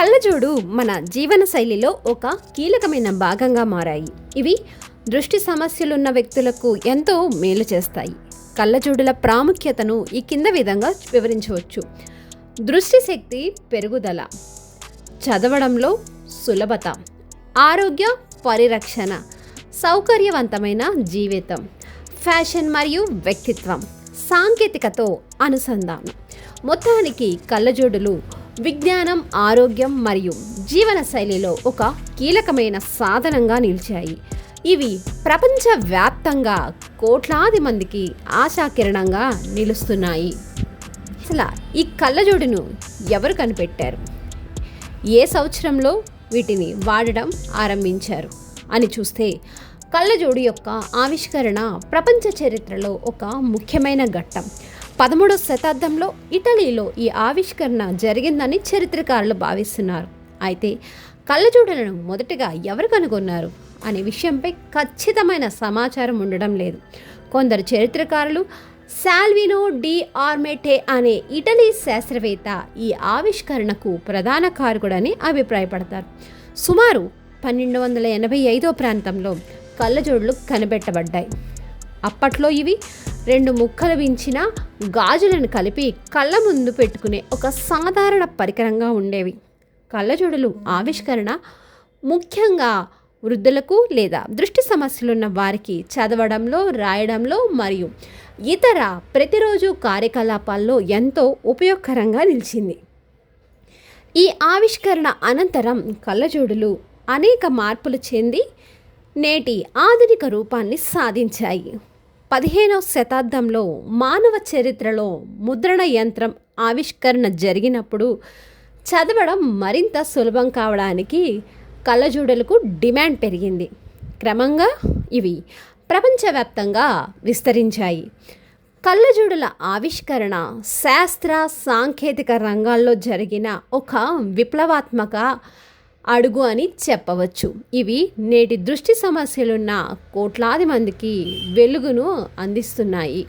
కళ్ళజోడు మన జీవన శైలిలో ఒక కీలకమైన భాగంగా మారాయి. ఇవి దృష్టి సమస్యలున్న వ్యక్తులకు ఎంతో మేలు చేస్తాయి. కళ్ళజోడుల ప్రాముఖ్యతను ఈ కింద విధంగా వివరించవచ్చు. దృష్టి శక్తి పెరుగుదల, చదవడంలో సులభత, ఆరోగ్య పరిరక్షణ, సౌకర్యవంతమైన జీవితం, ఫ్యాషన్ మరియు వ్యక్తిత్వం, సాంకేతికతో అనుసంధానం. మొత్తానికి కళ్ళజోడులు విజ్ఞానం, ఆరోగ్యం మరియు జీవన శైలిలో ఒక కీలకమైన సాధనంగా నిలిచాయి. ఇవి ప్రపంచవ్యాప్తంగా కోట్లాది మందికి ఆశాకిరణంగా నిలుస్తున్నాయి. అసలు ఈ కళ్ళజోడును ఎవరు కనిపెట్టారు, ఏ సంవత్సరంలో వీటిని వాడడం ఆరంభించారు అని చూస్తే, కళ్ళజోడు యొక్క ఆవిష్కరణ ప్రపంచ చరిత్రలో ఒక ముఖ్యమైన ఘట్టం. 13వ శతాబ్దంలో ఇటలీలో ఈ ఆవిష్కరణ జరిగిందని చరిత్రకారులు భావిస్తున్నారు. అయితే కళ్ళజోడులను మొదటగా ఎవరు కనుగొన్నారు అనే విషయంపై ఖచ్చితమైన సమాచారం ఉండడం లేదు. కొందరు చరిత్రకారులు సాల్వినో డి ఆర్మెటే అనే ఇటలీ శాస్త్రవేత్త ఈ ఆవిష్కరణకు ప్రధాన కారకుడని అభిప్రాయపడతారు. సుమారు 1285 ప్రాంతంలో కళ్ళజోడులు కనిపెట్టబడ్డాయి. అప్పట్లో ఇవి 2 ముక్కలు వించిన గాజులను కలిపి కళ్ళ ముందు పెట్టుకునే ఒక సాధారణ పరికరంగా ఉండేవి. కళ్ళజోడులు ఆవిష్కరణ ముఖ్యంగా వృద్ధులకు లేదా దృష్టి సమస్యలున్న వారికి చదవడంలో, రాయడంలో మరియు ఇతర ప్రతిరోజు కార్యకలాపాల్లో ఎంతో ఉపయోగకరంగా నిలిచింది. ఈ ఆవిష్కరణ అనంతరం కళ్ళజోడులు అనేక మార్పులు చెంది నేటి ఆధునిక రూపాన్ని సాధించాయి. 15వ శతాబ్దంలో మానవ చరిత్రలో ముద్రణ యంత్రం ఆవిష్కరణ జరిగినప్పుడు చదవడం మరింత సులభం కావడానికి కళ్ళజోడులకు డిమాండ్ పెరిగింది. క్రమంగా ఇవి ప్రపంచవ్యాప్తంగా విస్తరించాయి. కళ్ళజోడుల ఆవిష్కరణ శాస్త్ర సాంకేతిక రంగాల్లో జరిగిన ఒక విప్లవాత్మక అడుగు అని చెప్పవచ్చు. ఇవి నేటి దృష్టి సమస్యలున్న కోట్లాది మందికి వెలుగును అందిస్తున్నాయి.